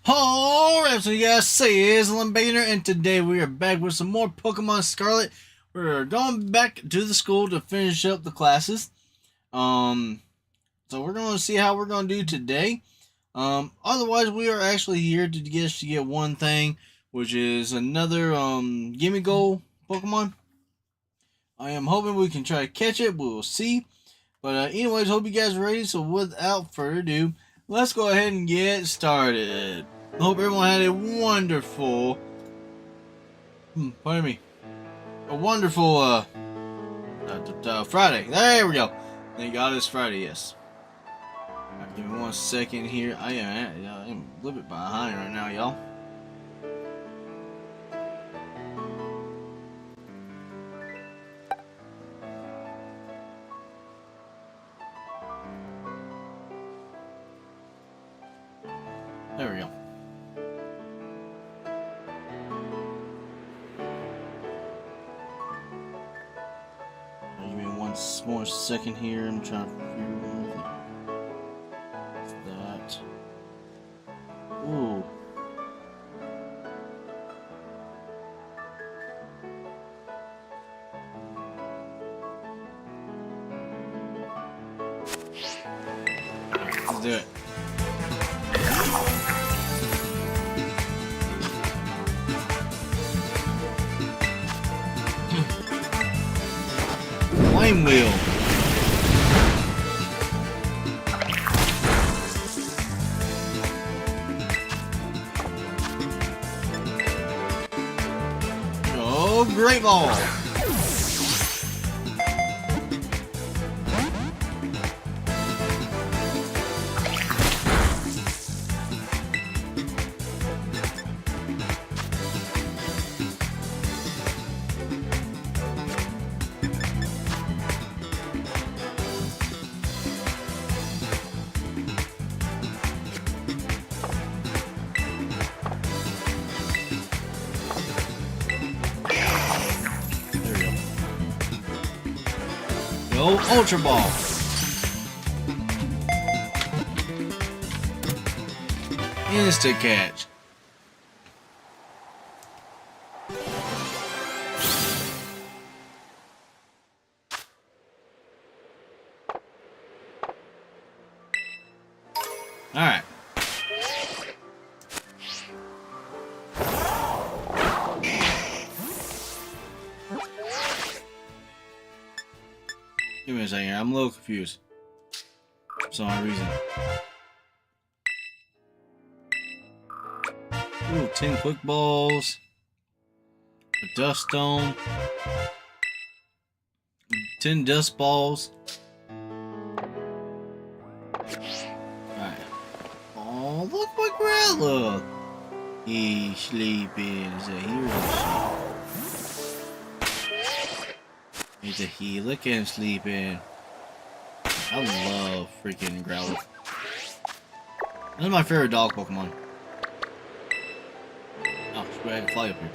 Alright, so you guys see, it's Limbaner, and today we are back with some more Pokemon Scarlet. We're going back to the school to finish up the classes. So we're going to see how we're going to do today. Otherwise, we are actually here to get one thing, which is another Gimme Goal Pokemon. I am hoping we can try to catch it. We'll see. But anyways, hope you guys are ready. So without further ado, let's go ahead and get started. I hope everyone had a wonderful, pardon me, a wonderful Friday. There we go. Thank God it's Friday, yes. Right, give me 1 second here. I am a little bit behind right now, y'all. There we go. Give me 1 more second here. I'm trying to figure out that. Ooh. Let's do it. Flame wheel. Oh, great ball. Go Ultra Ball. Insta catch. All right. Give me a second, I'm a little confused for some reason. Ooh, 10 quick balls, a dust stone, 10 dust balls. Alright. Oh, look what Growler. He's sleeping. Is that here or He's a healer and sleeping. I love freaking Growler. This is my favorite dog Pokemon. Oh, I can fly up here.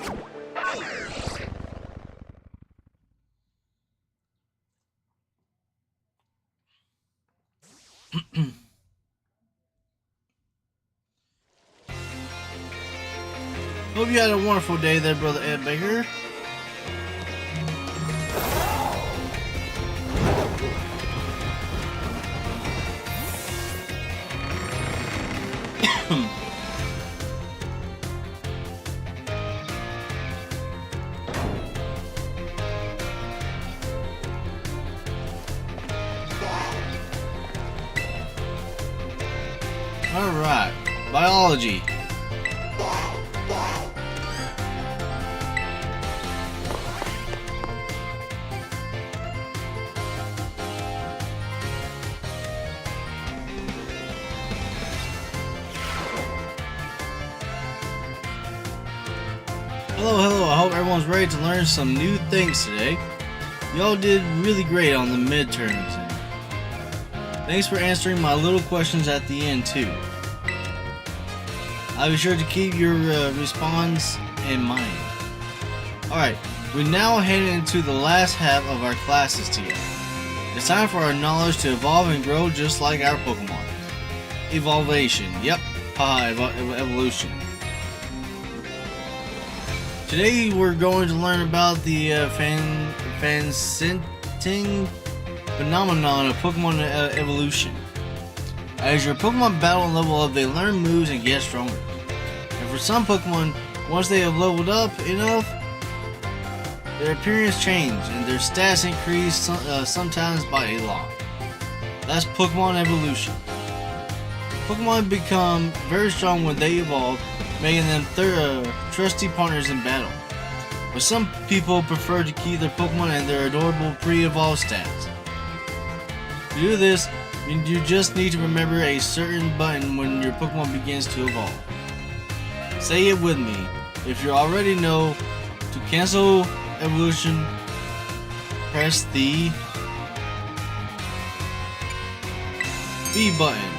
Hope you had a wonderful day there, Brother Ed Baker. Alright, biology. Hello, I hope everyone's ready to learn some new things today. Y'all did really great on the midterms. Thanks for answering my little questions at the end too. I'll be sure to keep your response in mind. Alright, we now head into the last half of our classes together. It's time for our knowledge to evolve and grow just like our Pokemon. Evolvation, yep, evolution. Today we're going to learn about the fascinating phenomenon of Pokemon evolution. As your Pokemon battle and level up, they learn moves and get stronger. And for some Pokemon, once they have leveled up enough, their appearance change and their stats increase sometimes by a lot. That's Pokemon evolution. Pokemon become very strong when they evolve, making them trusty partners in battle. But some people prefer to keep their Pokemon and their adorable pre-evolved stats. To do this, you just need to remember a certain button when your Pokemon begins to evolve. Say it with me. If you already know, to cancel evolution, press the B button.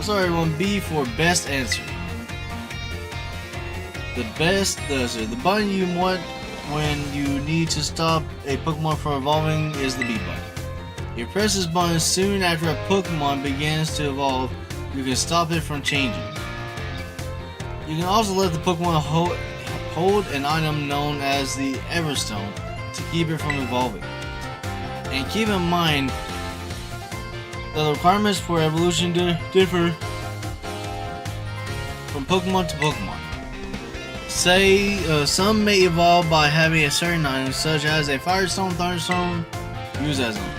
Sorry everyone, B for best answer. The button you want when you need to stop a Pokemon from evolving is the B button. If you press this button soon after a Pokemon begins to evolve, you can stop it from changing. You can also let the Pokemon hold an item known as the Everstone to keep it from evolving. And keep in mind that the requirements for evolution differ from Pokemon to Pokemon. Say, some may evolve by having a certain item, such as a Firestone, Thunderstone, use as them.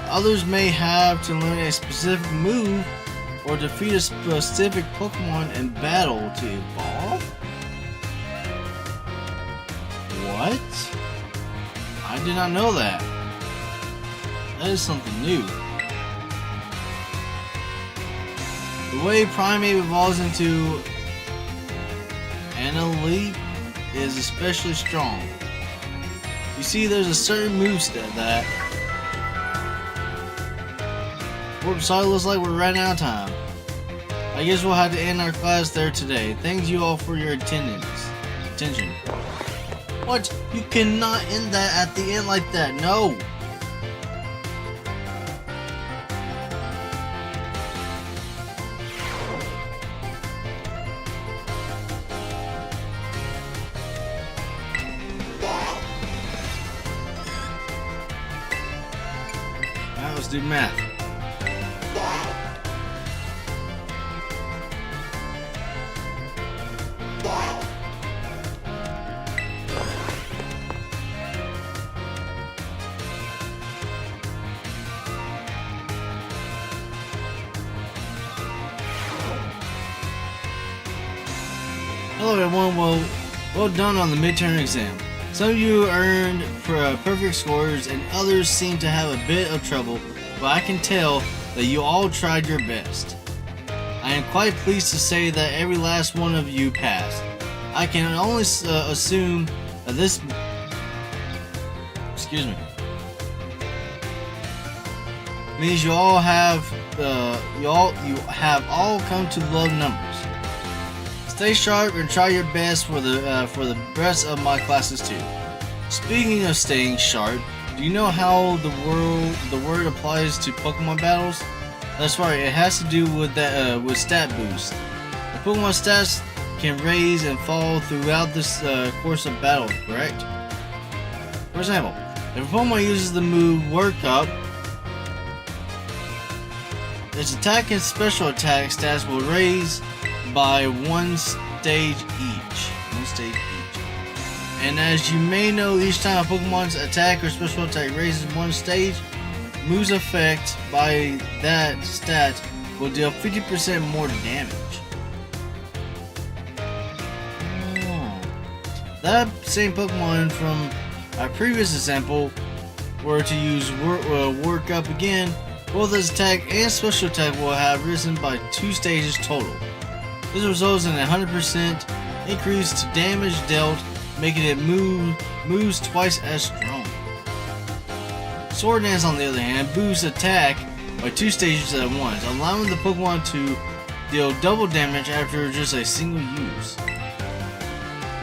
Others may have to learn a specific move or defeat a specific Pokemon in battle to evolve? What? I did not know that. That is something new. The way Primate evolves into an elite is especially strong. You see, there's a certain moveset that... Sorry, looks like we're running out of time. I guess we'll have to end our class there today. Thank you all for your attention. What? You cannot end that at the end like that. No! Now let's do math. Hello everyone, well done on the midterm exam. Some of you earned perfect scores and others seem to have a bit of trouble, but I can tell that you all tried your best. I am quite pleased to say that every last one of you passed. I can only assume that this means you all have all come to love numbers. Stay sharp and try your best for the rest of my classes too. Speaking of staying sharp, do you know how the word applies to Pokemon battles? That's right, it has to do with that with stat boost. The Pokemon stats can raise and fall throughout this course of battle, correct? For example, if a Pokemon uses the move Work Up, its attack and special attack stats will raise by one stage each. And as you may know, each time a Pokemon's attack or special attack raises one stage, moves effect by that stat will deal 50% more damage. That same Pokemon from our previous example were to use work up again, both its attack and special attack will have risen by 2 stages total. This results in a 100% increase to damage dealt, making it moves twice as strong. Sword Dance, on the other hand, boosts attack by 2 stages at once, allowing the Pokemon to deal double damage after just a single use.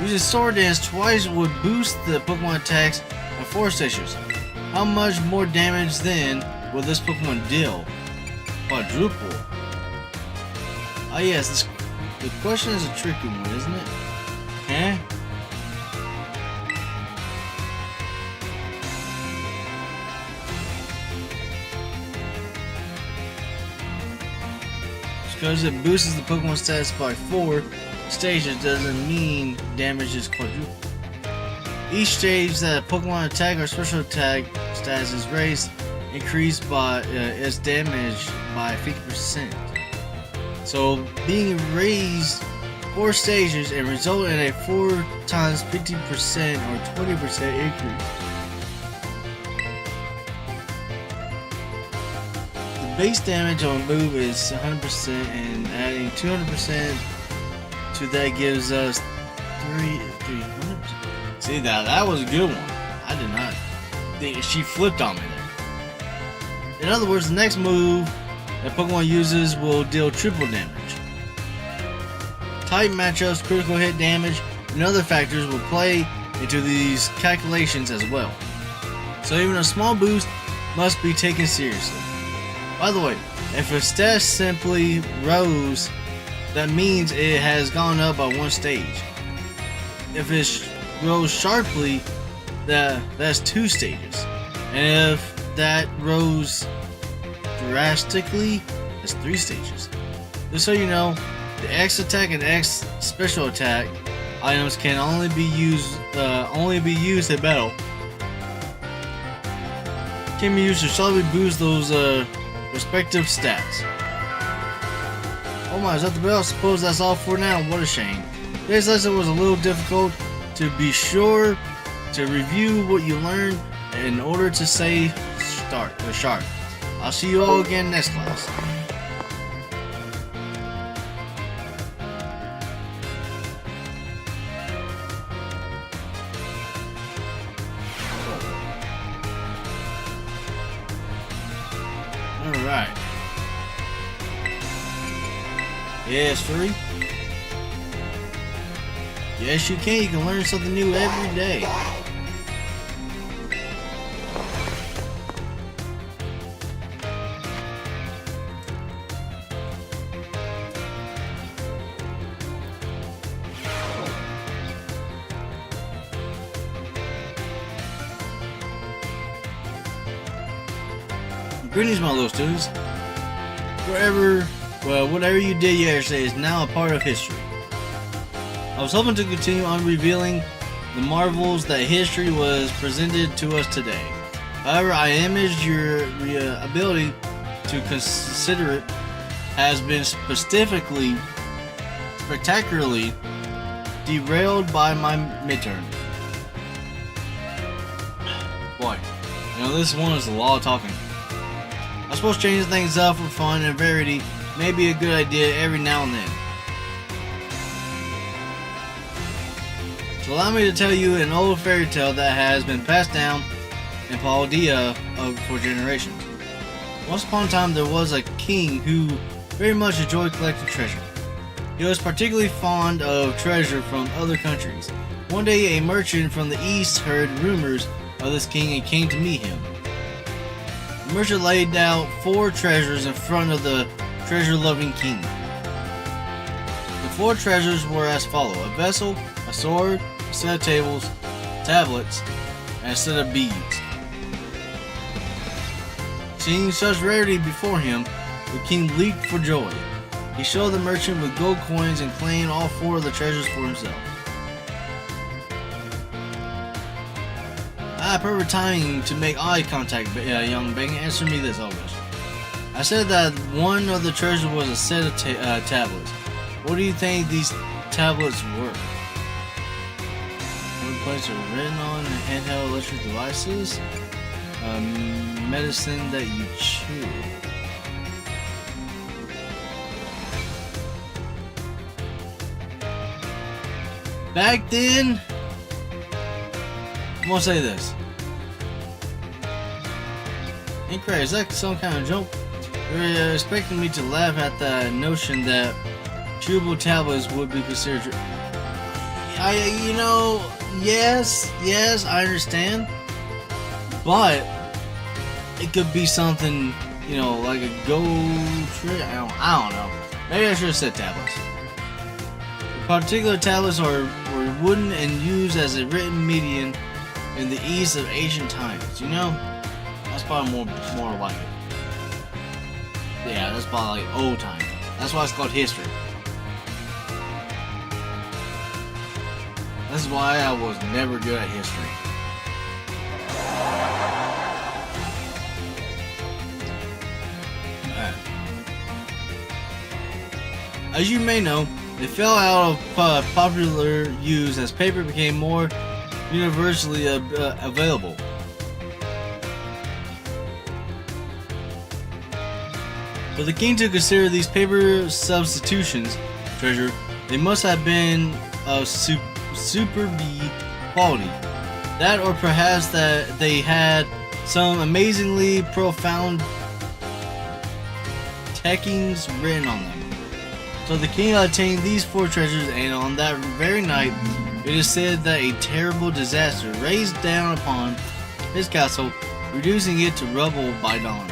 Using Sword Dance twice would boost the Pokemon attacks at 4 stages. How much more damage then will this Pokemon deal? Quadruple. Oh yes, the question is a tricky one, isn't it? Huh? Because it boosts the Pokemon status by 4 stages doesn't mean damage is quadrupled. Each stage that a Pokemon attack or special attack status is raised, increased by its damage by 50%. So being raised 4 stages and result in a 4 times 50% or 20% increase. The base damage on a move is 100%, and adding 200% to that gives us 300%. See, that was a good one. I did not think she flipped on me there. In other words, the next move that Pokemon uses will deal triple damage. Type matchups, critical hit damage, and other factors will play into these calculations as well. So even a small boost must be taken seriously. By the way, if a stat simply rose, that means it has gone up by 1 stage. If it rose sharply, that's 2 stages. And if that rose drastically, that's 3 stages. Just so you know, the X attack and X special attack items can only be used in battle. Can be used to slightly boost those respective stats. Oh my, is that the bell? I suppose that's all for now. What a shame. Today's lesson was a little difficult. To be sure to review what you learned in order to stay sharp. I'll see you all again next class. Alright. Yes, free. Yes, you can. You can learn something new every day. Greetings, my little students. Whatever you did yesterday is now a part of history. I was hoping to continue on revealing the marvels that history was presented to us today. However, I imaged your ability to consider it has been spectacularly derailed by my midterm. Boy, this one is a lot of talking. I suppose changing things up for fun and variety may be a good idea every now and then. So allow me to tell you an old fairy tale that has been passed down in Paldea for generations. Once upon a time there was a king who very much enjoyed collecting treasure. He was particularly fond of treasure from other countries. One day a merchant from the east heard rumors of this king and came to meet him. The merchant laid out 4 treasures in front of the treasure-loving king. The 4 treasures were as follows: a vessel, a sword, a set of tablets, and a set of beads. Seeing such rarity before him, the king leaped for joy. He showed the merchant with gold coins and claimed all 4 of the treasures for himself. Perfect timing to make eye contact, young Bang. Answer me this, August. I said that one of the treasures was a set of tablets. What do you think these tablets were? One place are written on handheld electric devices. Medicine that you chew. Back then, I'm gonna say this. Ain't crazy. Is that some kind of joke? You're expecting me to laugh at the notion that chewable tablets would be considered. Yes, I understand. But it could be something, like a gold trick. I don't know. Maybe I should have said tablets. The particular tablets were wooden and used as a written medium in the East of ancient times. You know, that's probably more like it. Yeah, that's probably like old time. That's why it's called history. That's why I was never good at history. As you may know, it fell out of popular use as paper became more universally available. But the king to consider these paper substitutions treasure, they must have been of super B quality. That, or perhaps that they had some amazingly profound teachings written on them. So the king obtained these 4 treasures, and on that very night, it is said that a terrible disaster raised down upon his castle, reducing it to rubble by dawn.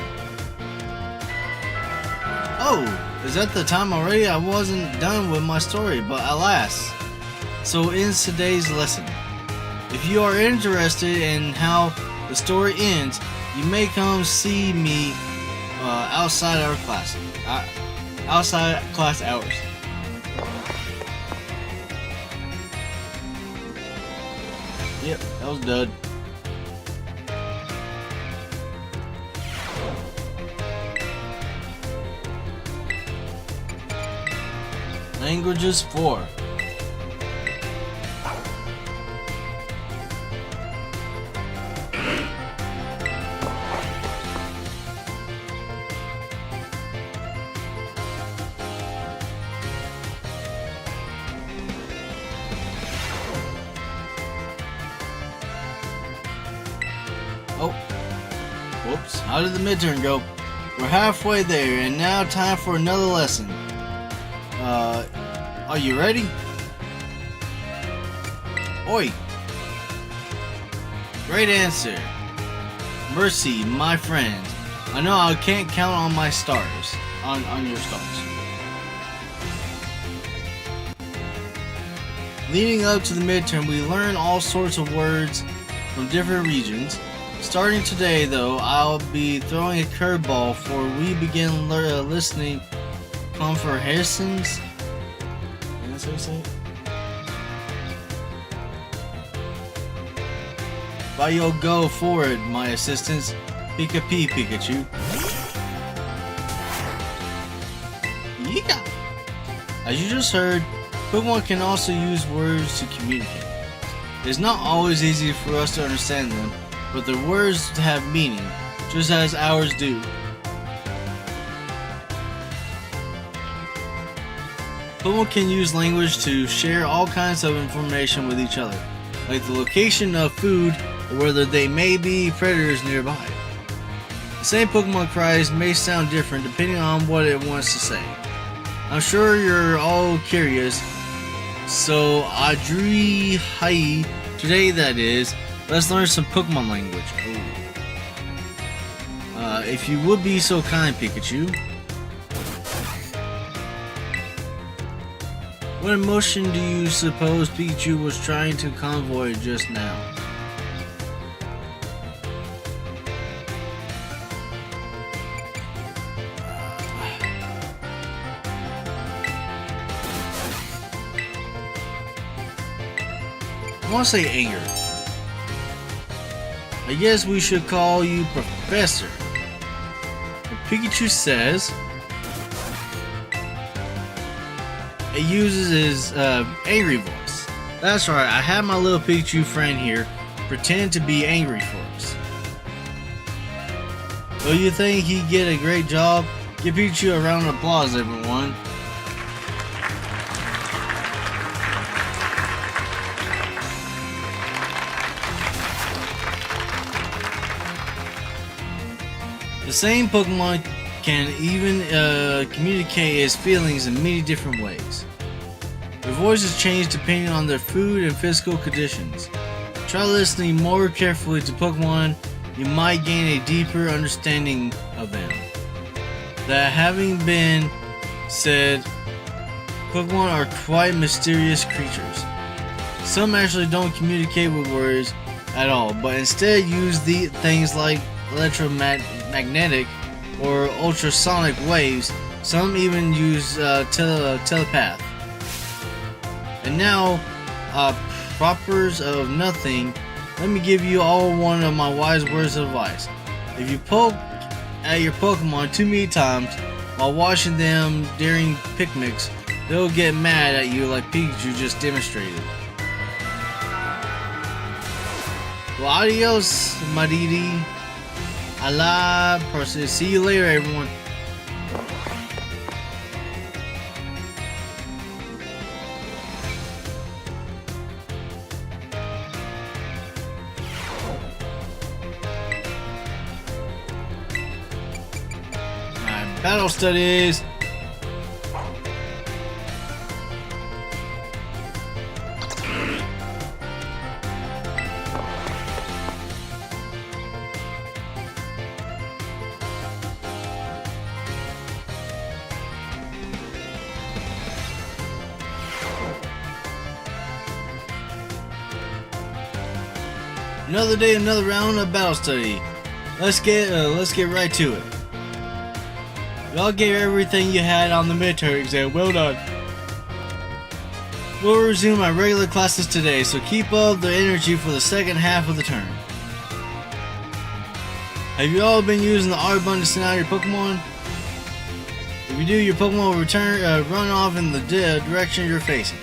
Oh, is that the time already? I wasn't done with my story, but alas. So ends today's lesson. If you are interested in how the story ends, you may come see me outside our class. Outside class hours. Yep, that was dud. Languages 4. Oh, whoops, how did the midterm go? We're halfway there, and now time for another lesson. Are you ready? Oi! Great answer. Mercy, my friend. I know I can't count on my stars. On your stars. Leading up to the midterm, we learn all sorts of words from different regions. Starting today, though, I'll be throwing a curveball for we begin listening comprehensions. That's how you say it? By your go forward, my assistants. Pika-Pee, Pikachu. Yeah! As you just heard, Pokemon can also use words to communicate. It's not always easy for us to understand them, but their words have meaning, just as ours do. Pokemon can use language to share all kinds of information with each other, like the location of food or whether they may be predators nearby. The same Pokemon cries may sound different depending on what it wants to say. I'm sure you're all curious, so Adri Hai, today that is, let's learn some Pokemon language. If you would be so kind, Pikachu. What emotion do you suppose Pikachu was trying to convey just now? I want to say anger. I guess we should call you Professor. And Pikachu says it uses his angry voice. That's right, I have my little Pikachu friend here pretend to be angry for us. So you think he'd get a great job? Give Pikachu a round of applause, everyone. The same Pokemon can even communicate his feelings in many different ways. Their voices change depending on their food and physical conditions. Try listening more carefully to Pokemon, you might gain a deeper understanding of them. That having been said Pokemon are quite mysterious creatures. Some actually don't communicate with words at all, but instead use the things like electromagnetic or ultrasonic waves. Some even use telepath. And now, propers of nothing, let me give you all one of my wise words of advice. If you poke at your Pokemon too many times while watching them during picnics, they'll get mad at you like Pikachu just demonstrated. Well, adios, Madidi. Allah, person. See you later, everyone. Alright, battle studies. Another day, another round of battle study. Let's get right to it. Y'all gave everything you had on the midterm exam. Well done. We'll resume our regular classes today, so keep up the energy for the second half of the term. Have you all been using the R button to send out your Pokemon? If you do, your Pokemon will run off in the direction you're facing.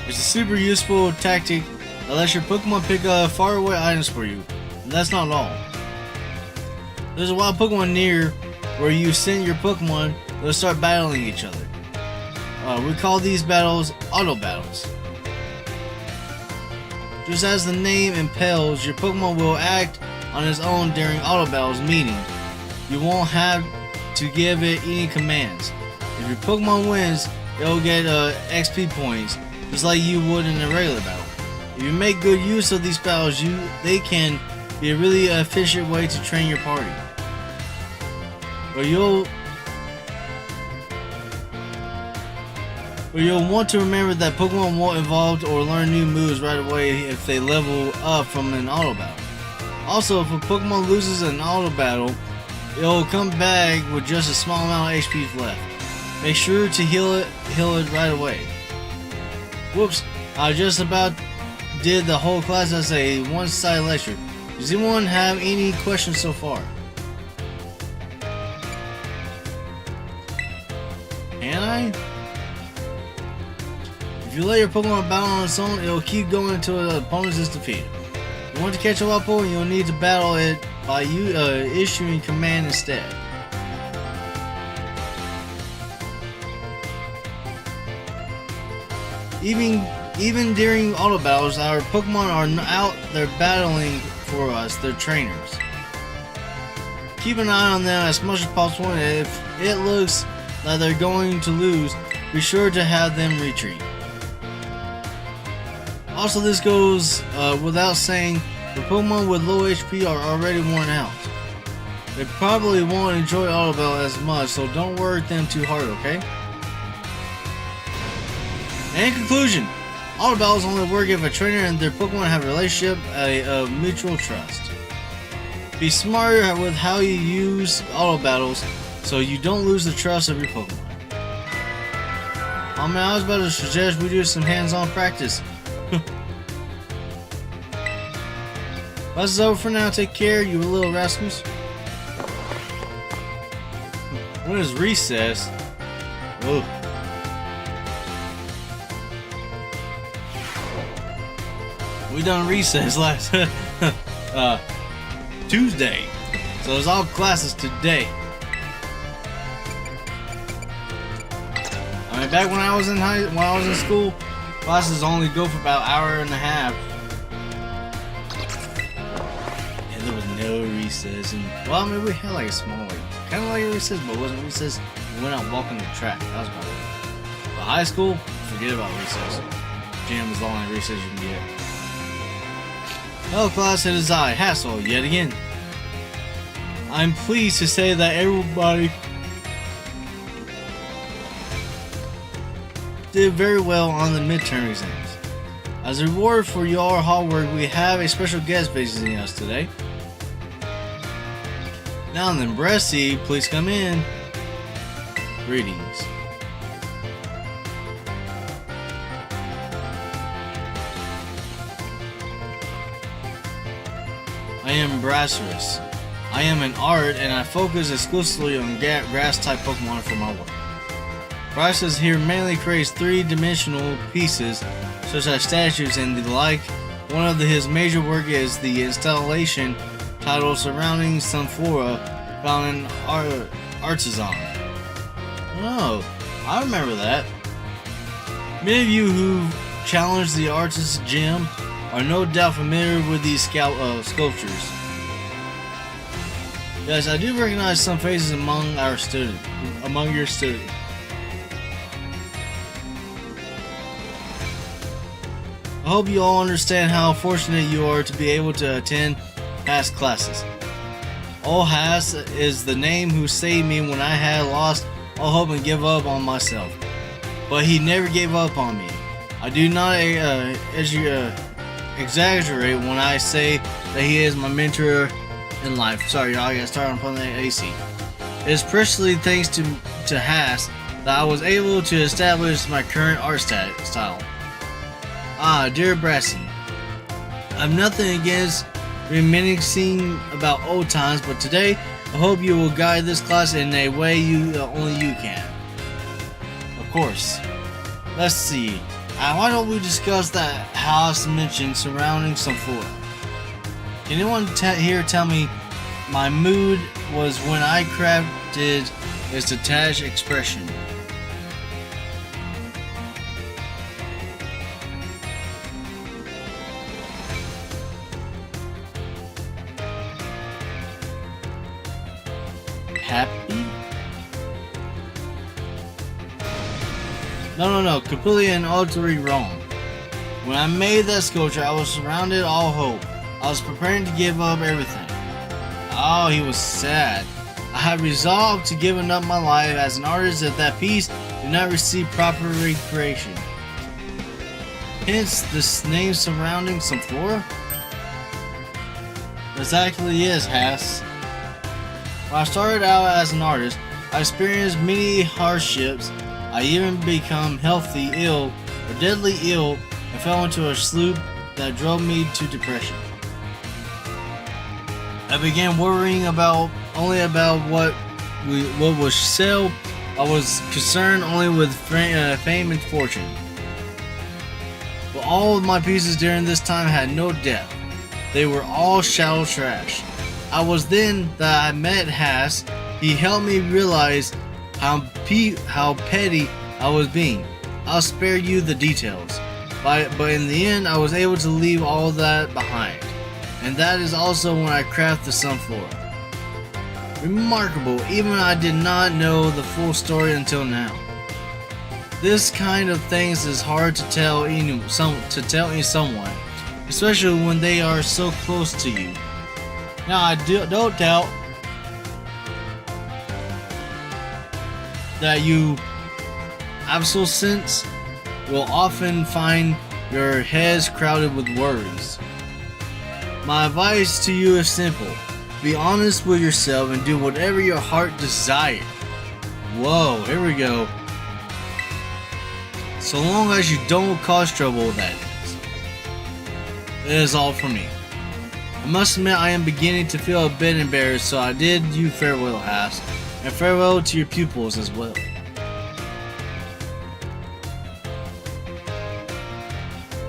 It's a super useful tactic that lets your Pokemon pick up faraway items for you. And that's not all. There's a wild Pokemon near where you send your Pokemon, they'll start battling each other. We call these battles auto battles. Just as the name impels, your Pokemon will act on its own during auto battles, meaning you won't have to give it any commands. If your Pokemon wins, it'll get XP points, just like you would in a regular battle. If you make good use of these battles, they can be a really efficient way to train your party. But you'll want to remember that Pokemon won't evolve or learn new moves right away if they level up from an auto battle. Also, if a Pokemon loses an auto battle, it'll come back with just a small amount of HP left. Make sure to heal it right away. Whoops, I just about did the whole class as a one-sided lecture. Does anyone have any questions so far? Can I? If you let your Pokemon battle on its own, it'll keep going until the opponent is defeated. If you want to catch a wild Pokemon, you'll need to battle it by issuing command instead. Even during auto battles, our Pokemon are out there battling for us, they're trainers. Keep an eye on them as much as possible, and if it looks like they're going to lose, be sure to have them retreat. Also, this goes without saying, the Pokemon with low HP are already worn out. They probably won't enjoy auto battle as much, so don't work them too hard, okay? And in conclusion, auto battles only work if a trainer and their Pokemon have a relationship of mutual trust. Be smart with how you use auto battles so you don't lose the trust of your Pokemon. Oh man, I was about to suggest we do some hands-on practice. Class is over for now. Take care, you little rascals. When is recess? Oh. We done recess last Tuesday, so it's all classes today. I mean, back when I was in school, classes only go for about an hour and a half. Yeah, there was no recess, and well, I mean, we had like a small, kind of like a recess, but it wasn't recess. We went out walking the track. That was about it. But high school, forget about recess. Gym was the only recess you can get. Hello class, it is I, Hassel, yet again. I'm pleased to say that everybody did very well on the midterm exams. As a reward for your hard work, we have a special guest visiting us today. Now then, Bressy, please come in. Greetings. I am Brasserus. I am an art and I focus exclusively on grass-type Pokemon for my work. Brasserus here mainly creates three-dimensional pieces such as statues and the like. One of his major work is the installation titled Surrounding Sunflora found in Artisan. Oh, I remember that. Many of you who challenged the artist's gym are no doubt familiar with these sculptures. Yes, I do recognize some faces among your students. I hope you all understand how fortunate you are to be able to attend past classes. Old Hass is the name who saved me when I had lost all hope and give up on myself. But he never gave up on me. I do not exaggerate when I say that he is my mentor in life. Sorry, y'all, I got started on putting the AC. It is precisely thanks to Hass that I was able to establish my current art style. Ah, dear Brassy, I've nothing against reminiscing about old times, but today I hope you will guide this class in a way only you can. Of course. Let's see. Why don't we discuss that house mentioned surrounding Sunflora? Can anyone here tell me my mood was when I crafted its detached expression? Happy? No, completely and utterly wrong. When I made that sculpture, I was surrounded all hope. I was preparing to give up everything. Oh, he was sad. I had resolved to give up my life as an artist if that piece did not receive proper recreation. Hence, this name surrounding Sunflora? Exactly is, Hass. When I started out as an artist, I experienced many hardships. I even became healthy, ill, or deadly ill, and fell into a sloop that drove me to depression. I began worrying only about what was sell. I was concerned only with fame and fortune. But all of my pieces during this time had no depth. They were all shallow trash. I was then that I met Hass. He helped me realize how petty I was being. I'll spare you the details. But in the end, I was able to leave all that behind. And that is also when I crafted the Sunflora. Remarkable, even I did not know the full story until now. This kind of things is hard to tell someone, especially when they are so close to you. Now I don't doubt that you absolvents will often find your heads crowded with worries. My advice to you is simple. Be honest with yourself and do whatever your heart desires. Whoa, here we go. So long as you don't cause trouble, that is. That is all for me. I must admit I am beginning to feel a bit embarrassed, so I did you farewell, Hass, and farewell to your pupils as well.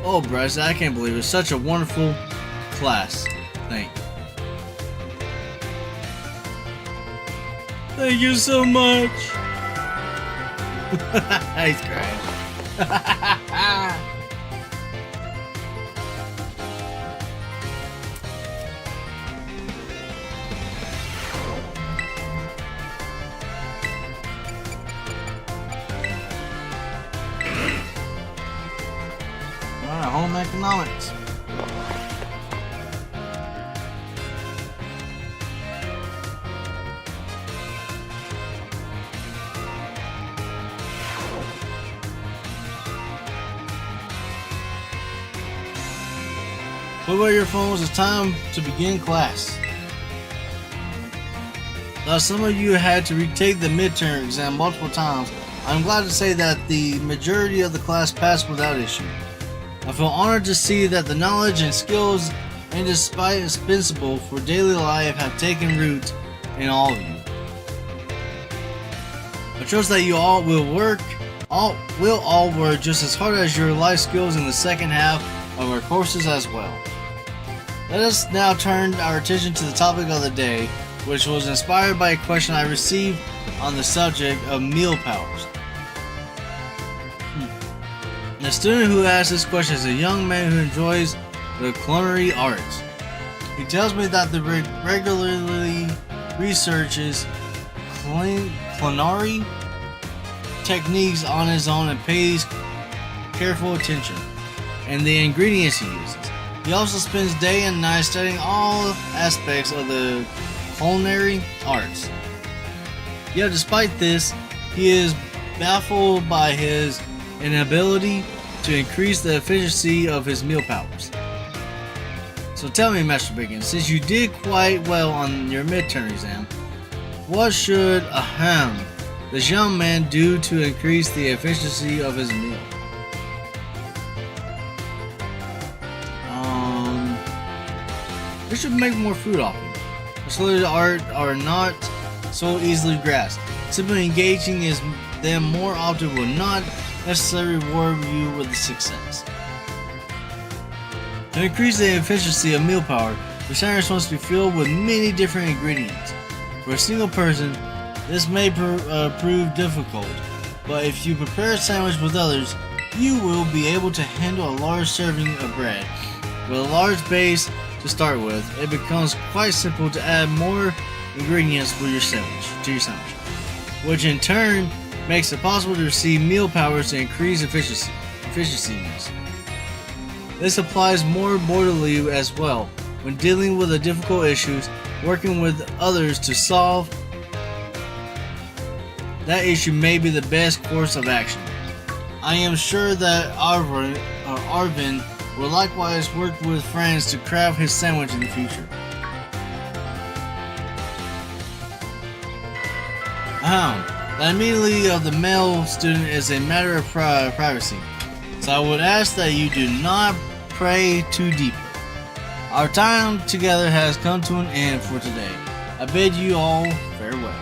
Oh, Bryce, I can't believe it. It's such a wonderful class. Thank you. Thank you so much. He's crying. Alright, home economics. Put away your phones, it's time to begin class. Though some of you had to retake the midterm exam multiple times, I'm glad to say that the majority of the class passed without issue. I feel honored to see that the knowledge and skills indispensable for daily life have taken root in all of you. I trust that you all will work just as hard as your life skills in the second half of our courses as well. Let us now turn our attention to the topic of the day, which was inspired by a question I received on the subject of meal powers. The student who asked this question is a young man who enjoys the culinary arts. He tells me that he regularly researches culinary techniques on his own and pays careful attention and the ingredients he uses. He also spends day and night studying all aspects of the culinary arts. Yet despite this, he is baffled by his inability to increase the efficiency of his meal powers. So tell me, Master Bacon, since you did quite well on your midterm exam, what should this young man do to increase the efficiency of his meal? He should make more food often. Culinary art are not so easily grasped. Simply engaging them more often will not necessarily reward you with success. To increase the efficiency of meal power, your sandwich must be filled with many different ingredients. For a single person, this may prove difficult, but if you prepare a sandwich with others, you will be able to handle a large serving of bread. With a large base to start with, it becomes quite simple to add more ingredients for your sandwich, which in turn makes it possible to receive meal powers to increase efficiency. This applies more broadly as well when dealing with the difficult issues, working with others to solve that issue may be the best course of action. I am sure that Arvin will likewise work with friends to craft his sandwich in the future. That immediately of the male student is a matter of privacy, so I would ask that you do not pray too deeply. Our time together has come to an end for today. I bid you all farewell.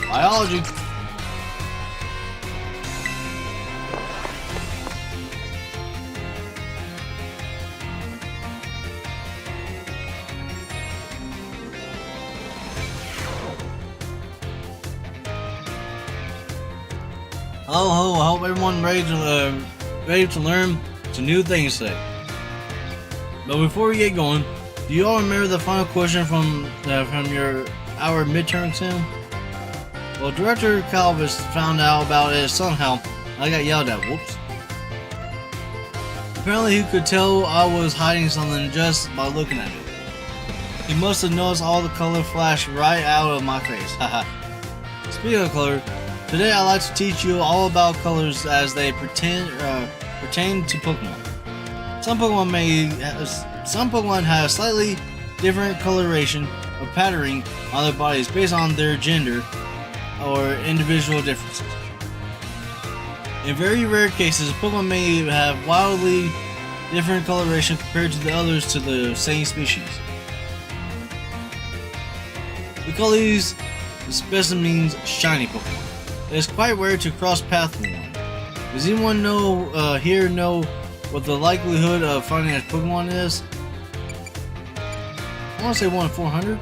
Biology. Hello, I hope everyone ready to learn some new things today. But before we get going, do you all remember the final question from our midterm exam? Well, Director Calvis found out about it somehow. I got yelled at. Whoops. Apparently, he could tell I was hiding something just by looking at it. He must have noticed all the color flash right out of my face. Haha. Speaking of color, today I'd like to teach you all about colors as they pertain to Pokemon. Some Pokemon have slightly different coloration or patterning on their bodies based on their gender or individual differences. In very rare cases, Pokemon may have wildly different coloration compared to the others to the same species. We call these specimens shiny Pokemon. It is quite rare to cross paths with one. Does anyone know what the likelihood of finding a Pokemon is? I want to say 1 in 400.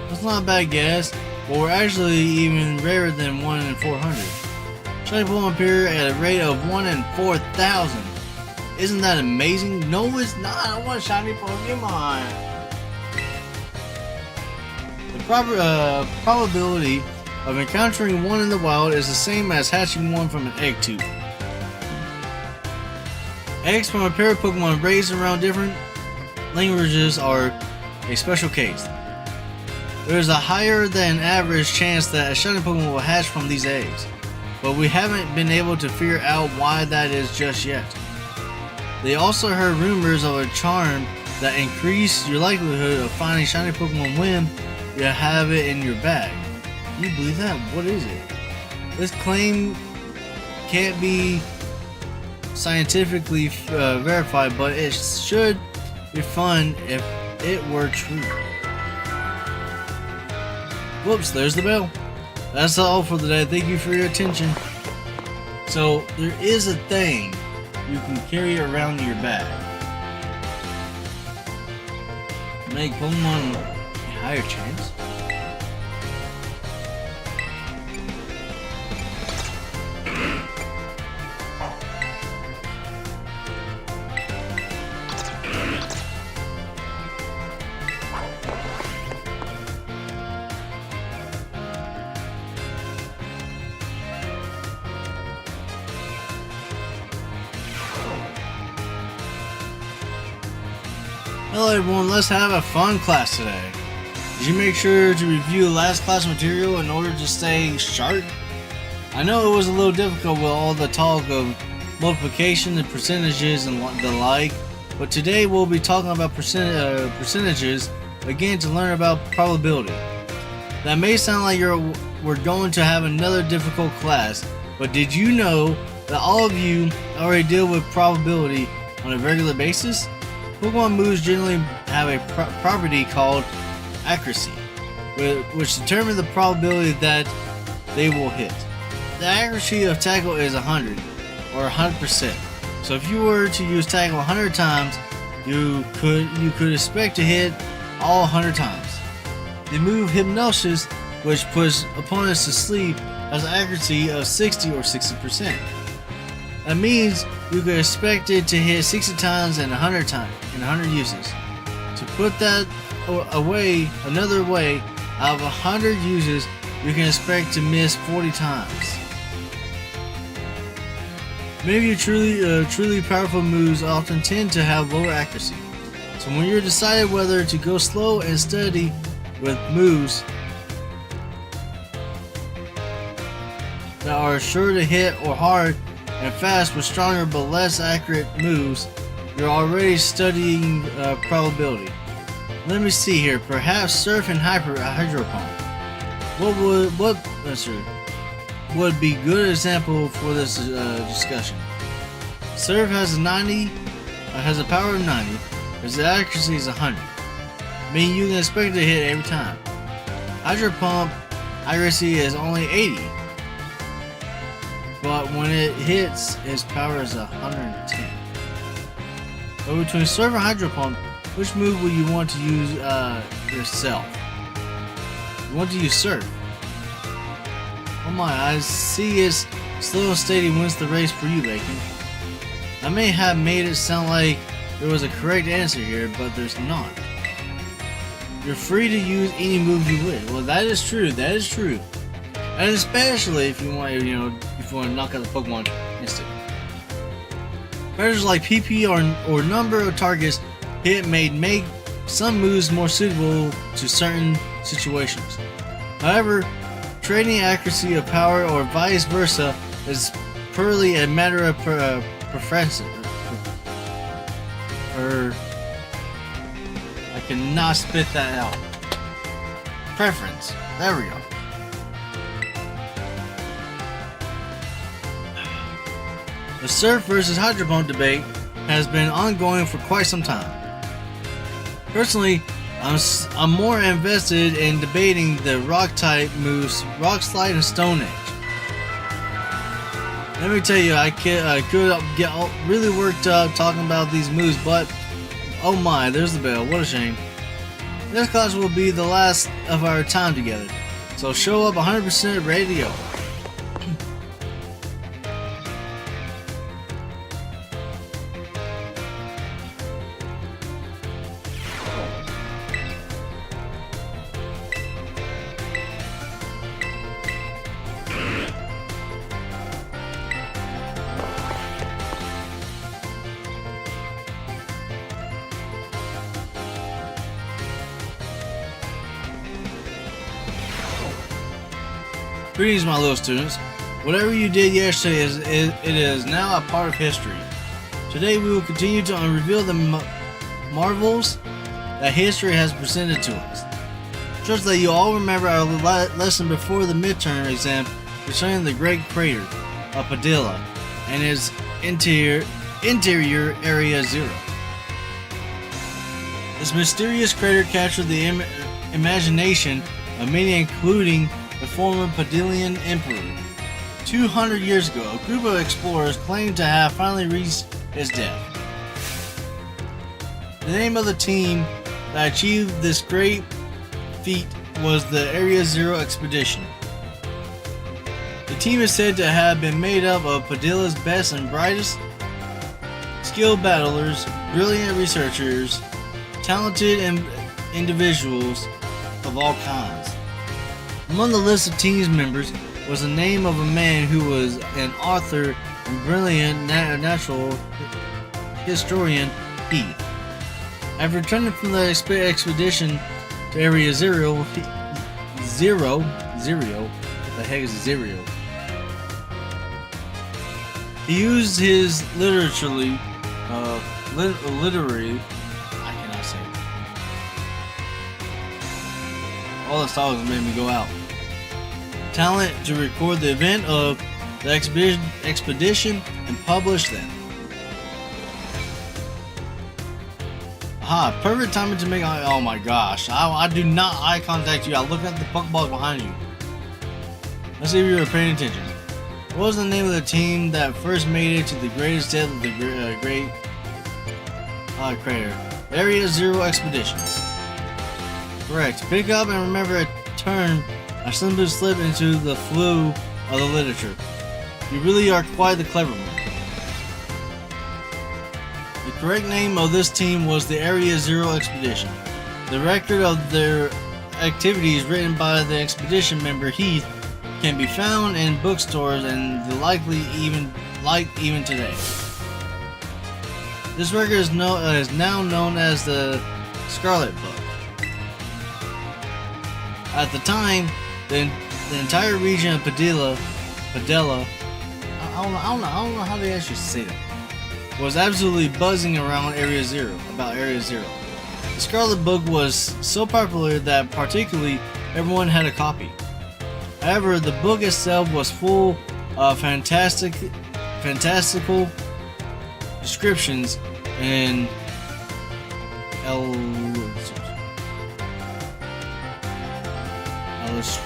That's not a bad guess, but we're actually even rarer than 1 in 400. Shiny Pokemon appear at a rate of 1 in 4,000. Isn't that amazing? No, it's not. I want a shiny Pokemon. The probability of encountering one in the wild is the same as hatching one from an egg tube. Eggs from a pair of Pokemon raised around different languages are a special case. There is a higher than average chance that a shiny Pokemon will hatch from these eggs, but we haven't been able to figure out why that is just yet. They also heard rumors of a charm that increase your likelihood of finding shiny Pokemon when you have it in your bag. Can you believe that? What is it? This claim can't be scientifically verified, but it should be fun if it were true. Whoops, there's the bell. That's all for today. Thank you for your attention. So, there is a thing you can carry around in your bag. Make Pokemon a higher chance. Hello everyone, let's have a fun class today. Did you make sure to review last class material in order to stay sharp? I know it was a little difficult with all the talk of multiplication and percentages and the like, but today we'll be talking about percentages again to learn about probability. That may sound like we're going to have another difficult class, but did you know that all of you already deal with probability on a regular basis? Pokemon moves generally have a property called accuracy, which determines the probability that they will hit. The accuracy of tackle is 100 or 100%. So if you were to use tackle 100 times, you could expect to hit all 100 times. The move Hypnosis, which puts opponents to sleep, has an accuracy of 60 or 60%. That means you could expect it to hit 60 times and 100 times in 100 uses. To put that away another way, out of 100 uses, you can expect to miss 40 times. Many of your truly powerful moves often tend to have lower accuracy. So when you're decided whether to go slow and steady with moves that are sure to hit or hard and fast with stronger but less accurate moves, you're already studying probability. Let me see here. Perhaps Surf and Hydro Pump. What would be good example for this discussion? Surf has a power of 90, as the accuracy is 100. Meaning you can expect to hit every time. Hydro Pump accuracy is only 80. But when it hits, its power is 110. But between Surf and Hydro Pump, which move will you want to use yourself? You want to use Surf. Oh my, I see it's slow and steady wins the race for you, Bacon. I may have made it sound like there was a correct answer here, but there's not. You're free to use any move you wish. Well, that is true. That is true. And especially if you want, if you want to knock out the Pokemon instant. Measures like PP or number of targets hit may make some moves more suitable to certain situations. However, trading accuracy of power or vice versa is purely a matter of preference. I cannot spit that out. Preference. There we go. The Surf versus Hydro Pump debate has been ongoing for quite some time. Personally, I'm more invested in debating the rock type moves Rock Slide and Stone Edge. Let me tell you, I could get really worked up talking about these moves, but oh my, there's the bell. What a shame. This class will be the last of our time together, so show up 100% ready to go. Greetings, my little students. Whatever you did yesterday it is now a part of history. Today we will continue to reveal the marvels that history has presented to us. Trust that you all remember our lesson before the midterm exam concerning the great crater of Padilla and its interior area 0. This mysterious crater captured the imagination of many, including the former Padillian emperor. 200 years ago, a group of explorers claimed to have finally reached its depth. The name of the team that achieved this great feat was the Area 0 expedition. The team is said to have been made up of Padilla's best and brightest, skilled battlers, brilliant researchers, talented individuals of all kinds. Among the list of team's members was the name of a man who was an author and brilliant natural historian, Heath. After returning from the expedition to Area 0, what the heck is 0? He used his literary, I cannot say it. All the stars made me go out. Talent to record the event of the expedition and publish them. Aha, perfect timing to make. Oh my gosh, I do not eye contact you. I look at the Pokeball behind you. Let's see if you were paying attention. What was the name of the team that first made it to the greatest depth of the great crater? Area 0 Expeditions. Correct. Pick up and remember a term I simply slip into the flow of the literature. You really are quite the clever one. The correct name of this team was the Area 0 Expedition. The record of their activities written by the expedition member Heath can be found in bookstores and even today. This record is now known as the Scarlet book. At the time, the entire region of Padilla, I don't know how they actually say that, was absolutely buzzing around Area 0, about Area 0. The Scarlet book was so popular that particularly everyone had a copy. However, the book itself was full of fantastical descriptions and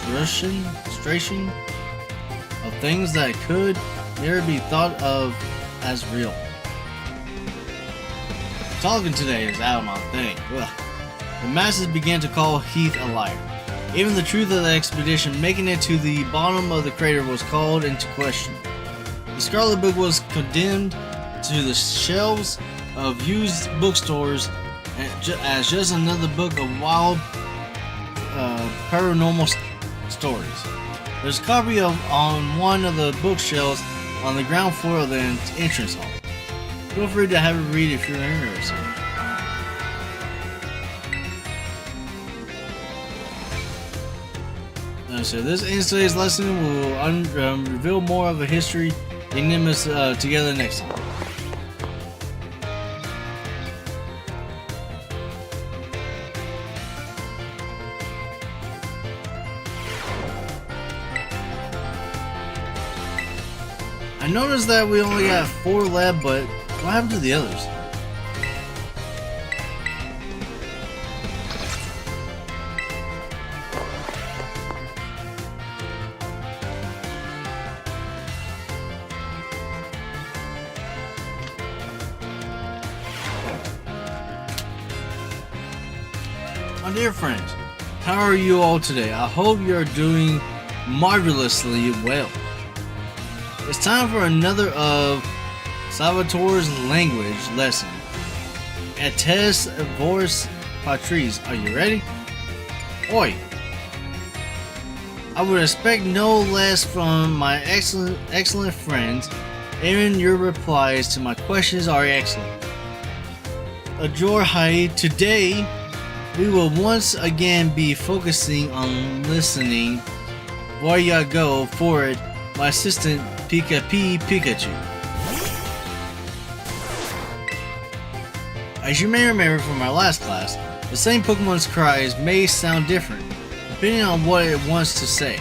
illustration of things that could never be thought of as real. Talking today is out of my thing. Ugh. The masses began to call Heath a liar. Even the truth of the expedition making it to the bottom of the crater was called into question. The Scarlet Book was condemned to the shelves of used bookstores as just another book of wild paranormal stories. There's a copy on one of the bookshelves on the ground floor of the entrance hall. Feel free to have a read if you're interested. So in today's lesson will reveal more of a history enigmas together next time. I noticed that we only got 4 left, but what happened to the others? My dear friends, how are you all today? I hope you're doing marvelously well. It's time for another of Salvatore's language lesson. Etes vos patris. Are you ready? Oi! I would expect no less from my excellent friends. Aaron, your replies to my questions are excellent. Ajor Hai, today we will once again be focusing on listening Before you go for it, my assistant Pikachu. As you may remember from our last class, the same Pokemon's cries may sound different, depending on what it wants to say.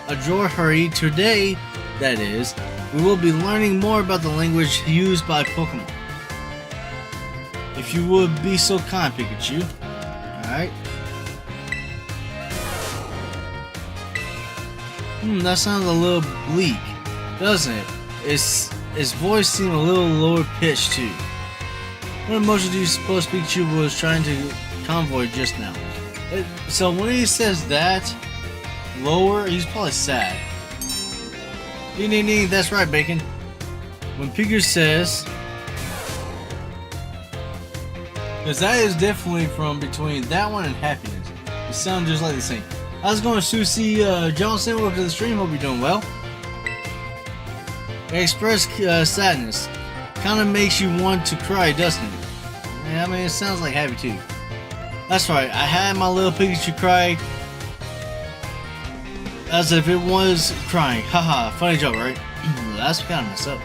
Hurry, today, that is, we will be learning more about the language used by Pokemon. If you would be so kind, Pikachu. Alright. That sounds a little bleak, doesn't it? His voice seemed a little lower pitched too. What emotion do you suppose Pikachu was trying to convoy just now? So when he says that, lower, he's probably sad. Ding ding ding, that's right, Bacon. When Pikachu says, because that is definitely from between that one and happiness. It sounds just like the same. How's it going, Susie Johnson? Welcome to the stream. Hope you're doing well. Express sadness. Kind of makes you want to cry, doesn't it? Yeah, I mean, it sounds like happy too. That's right. I had my little Pikachu cry as if it was crying. Haha, funny joke, right? That's kind of messed up.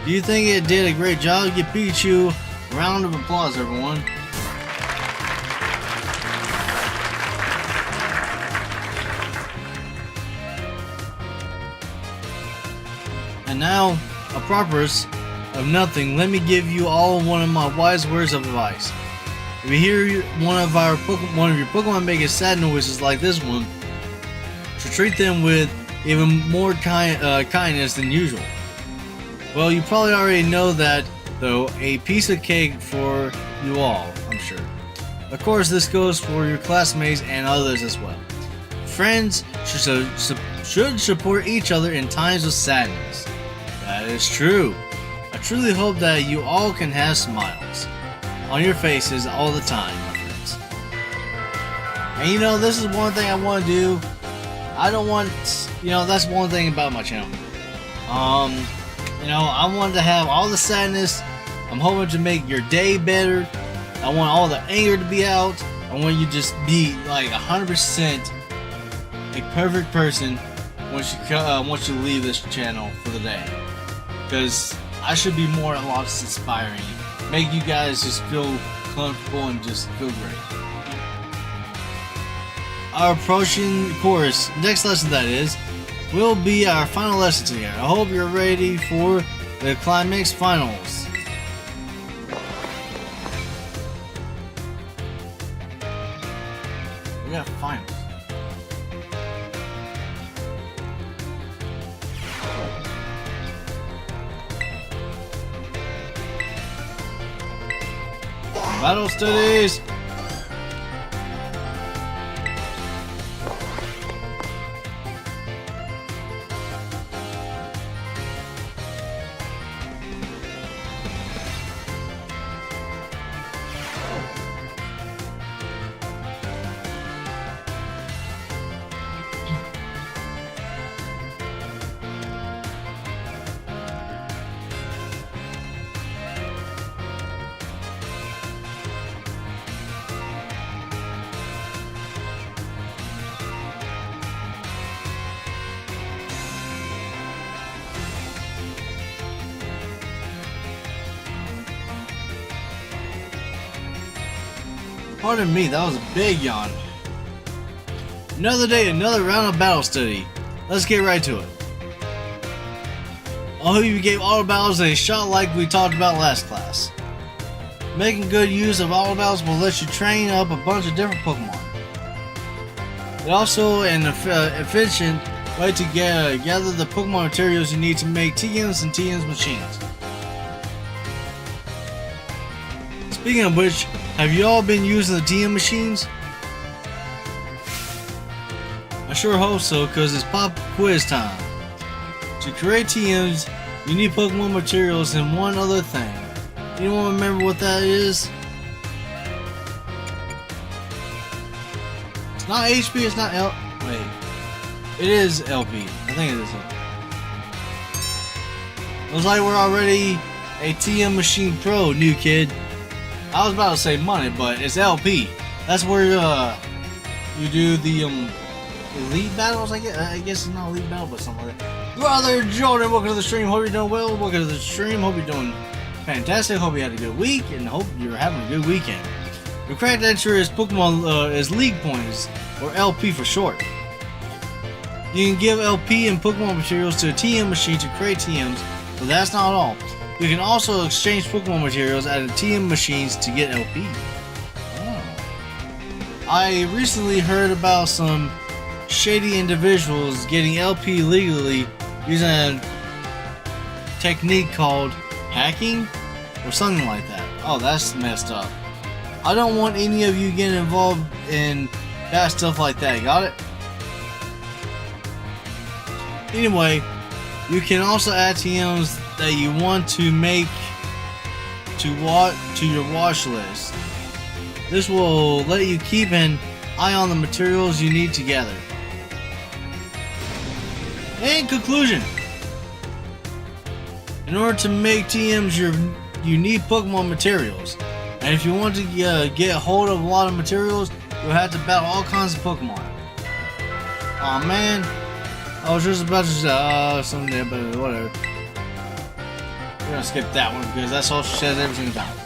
Do you think it did a great job? Give Pikachu a round of applause, everyone. And now, a purpose of nothing, let me give you all one of my wise words of advice. If you hear one of your Pokemon make sad noises like this one, to treat them with even more kindness than usual. Well, you probably already know that, though, a piece of cake for you all, I'm sure. Of course, this goes for your classmates and others as well. Friends should support each other in times of sadness. That is true. I truly hope that you all can have smiles on your faces all the time, my friends. And you know, this is one thing I want to do. I don't want, that's one thing about my channel. I want to have all the sadness. I'm hoping to make your day better. I want all the anger to be out. I want you to just be like 100% a perfect person once you leave this channel for the day. Because I should be more or less inspiring. Make you guys just feel comfortable and just feel great. Our approaching course, next lesson that is, will be our final lesson here. I hope you're ready for the climax finals. We got finals. Battle studies. Pardon me, that was a big yawn. Another day, another round of battle study. Let's get right to it. I hope you gave auto battles a shot like we talked about last class. Making good use of auto battles will let you train up a bunch of different Pokemon. It's also an efficient way to gather the Pokemon materials you need to make TMs and TMs machines. Speaking of which, have you all been using the TM machines? I sure hope so, because it's pop quiz time. To create TMs, you need Pokemon materials and one other thing. Anyone remember what that is? It's not HP, it's not L. Wait. It is LP. I think it is LP. Looks like we're already a TM machine pro, new kid. I was about to say money, but it's LP. That's where you do the elite battles. I guess it's not elite battle, but something like that. Brother Jordan, welcome to the stream. Hope you're doing well. Welcome to the stream. Hope you're doing fantastic. Hope you had a good week, and hope you're having a good weekend. The correct answer is Pokemon is League Points, or LP for short. You can give LP and Pokemon materials to a TM machine to create TMs, but that's not all. You can also exchange Pokemon materials at a TM machines to get LP. Oh. I recently heard about some shady individuals getting LP legally using a technique called hacking or something like that. Oh, that's messed up. I don't want any of you getting involved in bad stuff like that. Got it? Anyway, you can also add TMs that you want to make to your watch list. This will let you keep an eye on the materials you need to gather. In conclusion, in order to make TMs, you need Pokemon materials. And if you want to get hold of a lot of materials, you'll have to battle all kinds of Pokemon. Aw, man. I was just about to say, something there, but whatever. We're gonna skip that one because that's all she says every single time.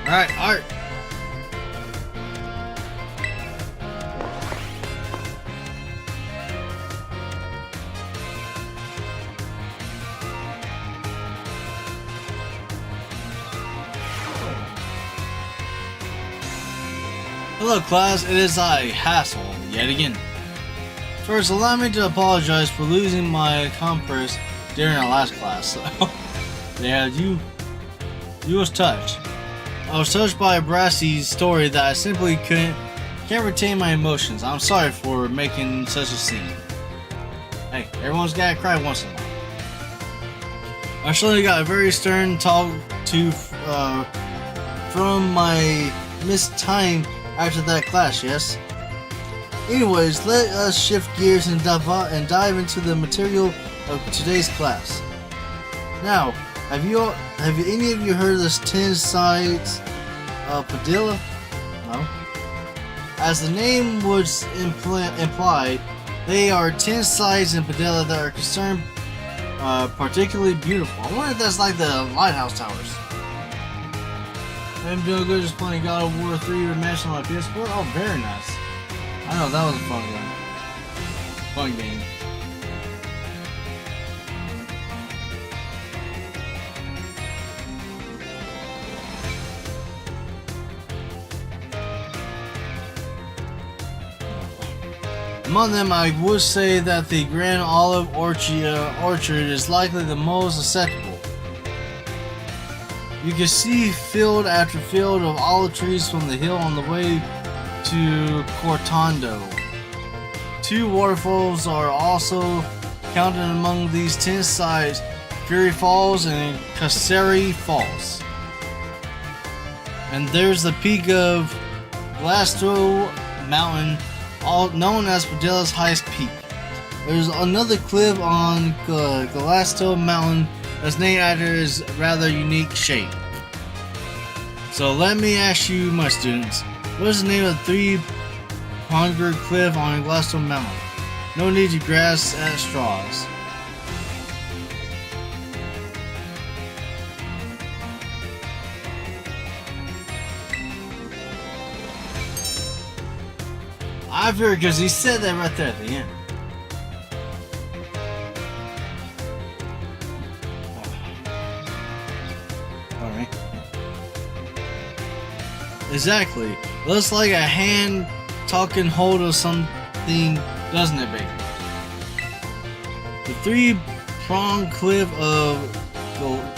Alright, Art. Hello class, it is I, Hassel, yet again. First, allow me to apologize for losing my compress during our last class. Yeah, you was touched. I was touched by Brassy's story that I simply can't retain my emotions. I'm sorry for making such a scene. Hey, everyone's gotta cry once in a while. I surely got a very stern talk to from my missed time after that class, yes? Anyways, let us shift gears and dive into the material of today's class. Now, have any of you heard of this 10 sides Padilla? No? As the name would imply, they are 10 sides in Padilla that are concerned particularly beautiful. I wonder if that's like the lighthouse towers. I'm doing good, just playing God of War 3 Remastered on my PS4. Oh, very nice. I know, that was a fun game. Fun game. Among them, I would say that the Grand Olive Orchard is likely the most acceptable. You can see field after field of olive trees from the hill on the way to Cortando. 2 waterfalls are also counted among these 10 sites: Fury Falls and Casseri Falls. And there's the peak of Glasto Mountain, known as Padilla's highest peak. There's another cliff on Glasto Mountain that's named after his rather unique shape. So let me ask you, my students, what is the name of the 3-pronged cliff on Glasto Mountain? No need to grasp at straws. I figured because he said that right there at the end. Alright. Exactly. Looks like a hand talking hold of something, doesn't it, baby? The 3-pronged cliff of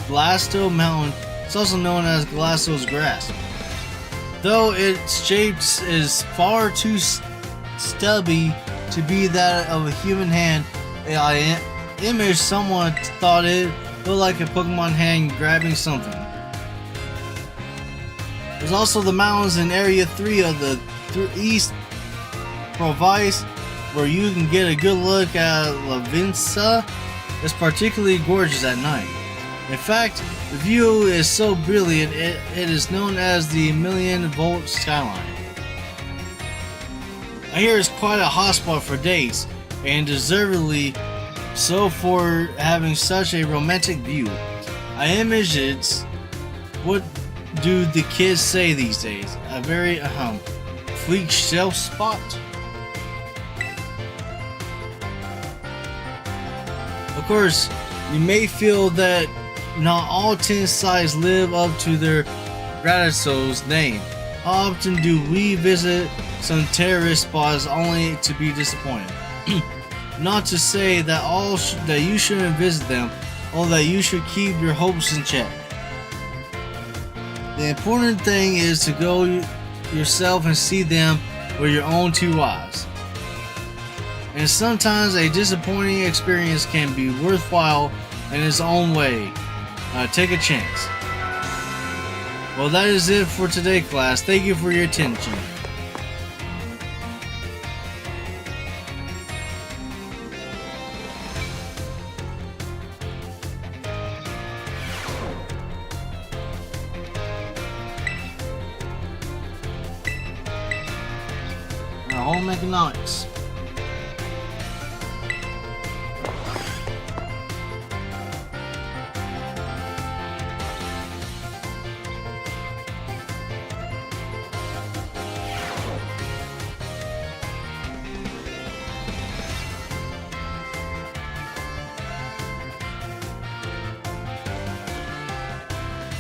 Glasto Mountain is also known as Glasto's Grasp. Though its shape is far too stubby to be that of a human hand, an image someone thought it looked like a Pokemon hand grabbing something. There's also the mountains in Area 3 of the East Province where you can get a good look at Lavinsa is particularly gorgeous at night. In fact, the view is so brilliant it is known as the million-volt skyline. I hear it's quite a hotspot for dates, and deservedly so for having such a romantic view. I imagine it's, what do the kids say these days? A very freak shelf spot. Of course, you may feel that not all tent sites live up to their Gratiso's name. How often do we visit some terrorist spots only to be disappointed? Not to say that that you shouldn't visit them, or that you should keep your hopes in check. The important thing is to go yourself and see them with your own two eyes. And sometimes a disappointing experience can be worthwhile in its own way. Take a chance. Well, that is it for today, class. Thank you for your attention. Home economics.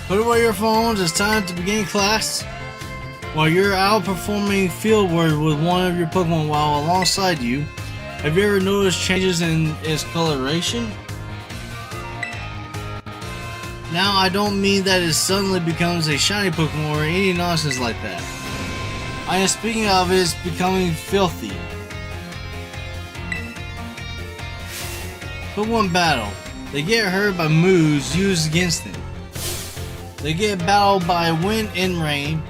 Put away your phones, it's time to begin class. While you're outperforming fieldwork with one of your Pokemon while alongside you, have you ever noticed changes in its coloration? Now, I don't mean that it suddenly becomes a shiny Pokemon or any nonsense like that. I am speaking of its becoming filthy. Pokemon battle. They get hurt by moves used against them. They get battled by wind and rain.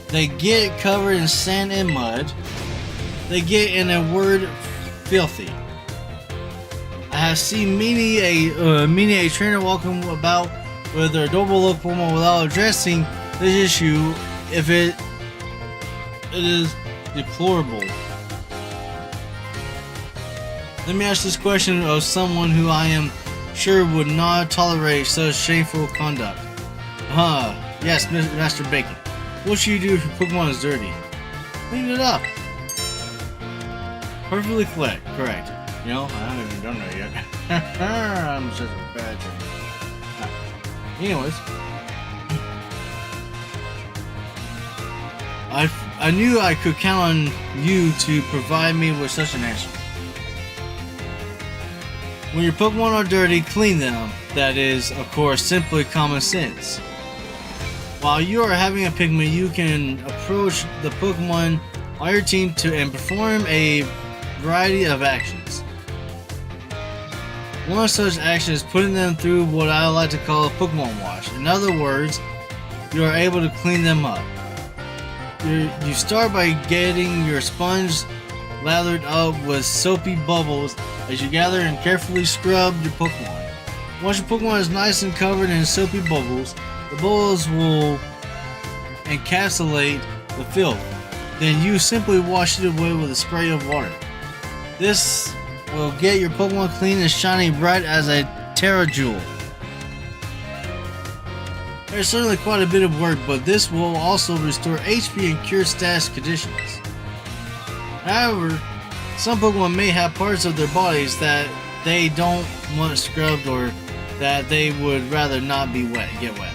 They get covered in sand and mud. They get, in a word, filthy. I have seen many a trainer walking about with their adorable Pokemon without addressing this issue if it is deplorable. Let me ask this question of someone who I am sure would not tolerate such shameful conduct. Yes, Master Bacon. What should you do if your Pokemon is dirty? Clean it up. Perfectly correct. You know, I haven't even done that yet. I'm such a bad trainer. Anyways. I knew I could count on you to provide me with such an answer. When your Pokemon are dirty, clean them. That is, of course, simply common sense. While you are having a pigment, you can approach the Pokemon on your team and perform a variety of actions. One such action is putting them through what I like to call a Pokemon wash. In other words, you are able to clean them up. You start by getting your sponge lathered up with soapy bubbles as you gather and carefully scrub your Pokemon. Once your Pokemon is nice and covered in soapy bubbles, the bubbles will encapsulate the filth. Then you simply wash it away with a spray of water. This will get your Pokemon clean and shiny bright as a Terra Jewel. There's certainly quite a bit of work, but this will also restore HP and cure status conditions. However, some Pokemon may have parts of their bodies that they don't want scrubbed or that they would rather not get wet.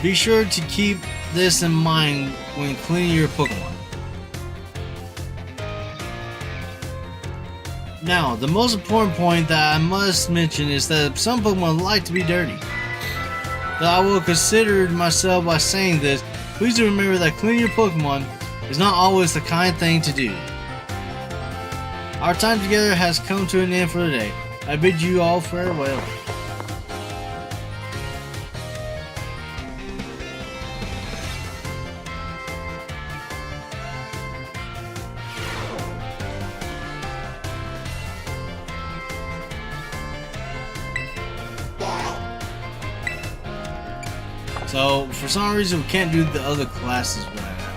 Be sure to keep this in mind when cleaning your Pokemon. Now, the most important point that I must mention is that some Pokemon like to be dirty. Though I will consider myself by saying this, please do remember that cleaning your Pokemon is not always the kind thing to do. Our time together has come to an end for today. I bid you all farewell. So for some reason we can't do the other classes right now,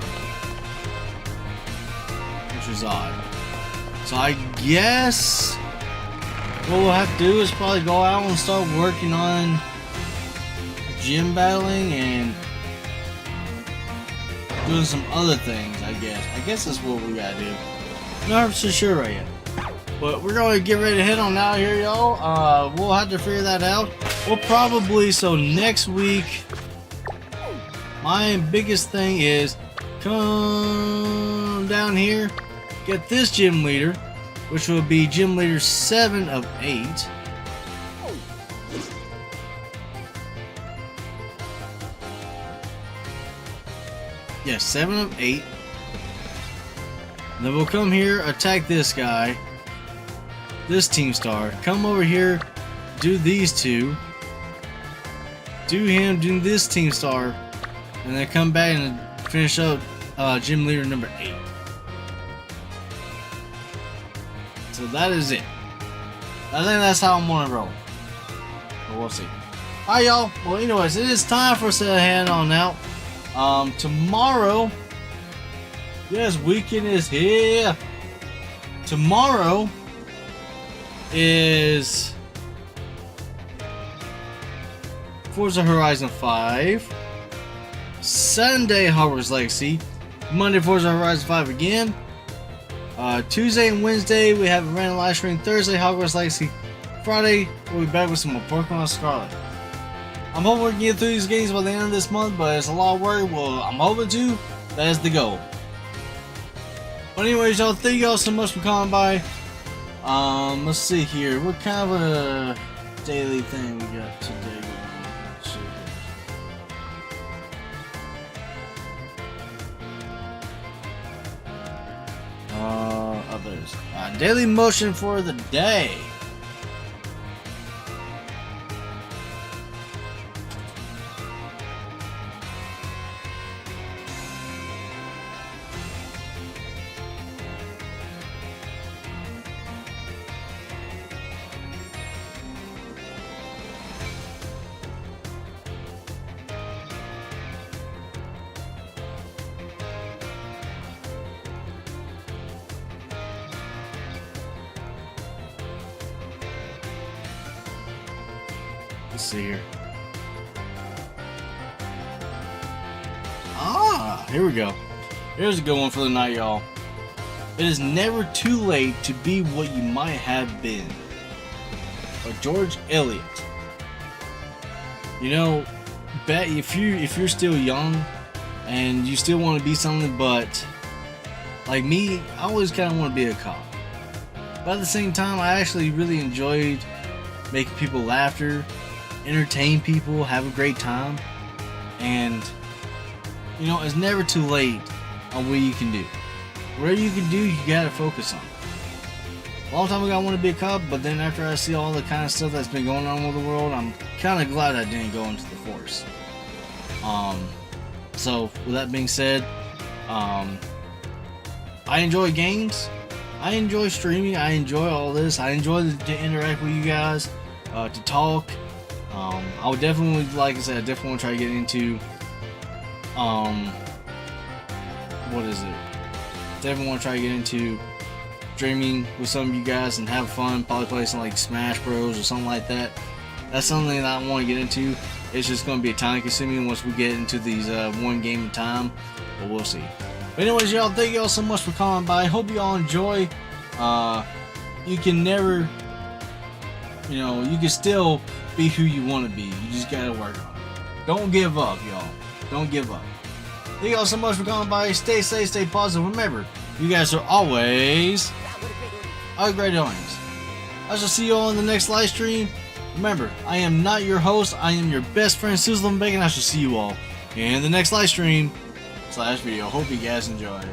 which is odd. So I guess what we'll have to do is probably go out and start working on gym battling and doing some other things, I guess that's what we gotta do. Not so sure right yet. But we're gonna get ready to head on out here, y'all. We'll have to figure that out. We'll probably, so next week, my biggest thing is come down here, get this gym leader, which will be gym leader 7 of 8. Yes, 7 of 8. Then we'll come here, attack this guy, this team star. Come over here, do these two. Do him, do this team star, and then come back and finish up gym leader number 8. So that is it. I think that's how I'm gonna roll. But we'll see. Alright, y'all. Well, anyways, it is time for us to head on out. Tomorrow, yes, weekend is here. Tomorrow is Forza Horizon 5. Sunday, Hogwarts Legacy. Monday, Forza Horizon 5 again. Tuesday and Wednesday, we have a random live stream. Thursday, Hogwarts Legacy. Friday, we'll be back with some more Pokemon Scarlet. I'm hoping we can get through these games by the end of this month, but it's a lot of work. Well, I'm hoping to. That is the goal. But anyways, y'all, thank y'all so much for coming by. Let's see here. What kind of a daily thing we got today? Let's see here. Others. Daily motion for the day. Let's see here. Here we go. Here's a good one for the night, y'all. It is never too late to be what you might have been. By George Eliot. You know, bet if you're still young and you still want to be something, but like me, I always kind of want to be a cop. But at the same time, I actually really enjoyed making people laughter, entertain people, have a great time, and you know, it's never too late on what you can do. Whatever you can do, you gotta focus on. A long time ago, I wanted to be a cop, but then after I see all the kind of stuff that's been going on with the world, I'm kind of glad I didn't go into the force. So with that being said, I enjoy games. I enjoy streaming. I enjoy all this. I enjoy to interact with you guys, to talk. I would definitely, like I said, I definitely want to try to get into, what is it? Definitely want to try to get into streaming with some of you guys and have fun. Probably play some like Smash Bros or something like that. That's something that I want to get into. It's just going to be a time consuming once we get into these one game at a time, but we'll see. But anyways, y'all, thank y'all so much for coming by. Hope y'all enjoy. You can never, you know, you can still be who you want to be. You just gotta work on it. Don't give up, y'all. Don't give up. Thank y'all so much for coming by. Stay safe, stay positive. Remember, you guys are always a great audience. I shall see you all in the next live stream. Remember, I am not your host. I am your best friend, Sizzling Bacon. I shall see you all in the next live stream / video. Hope you guys enjoyed.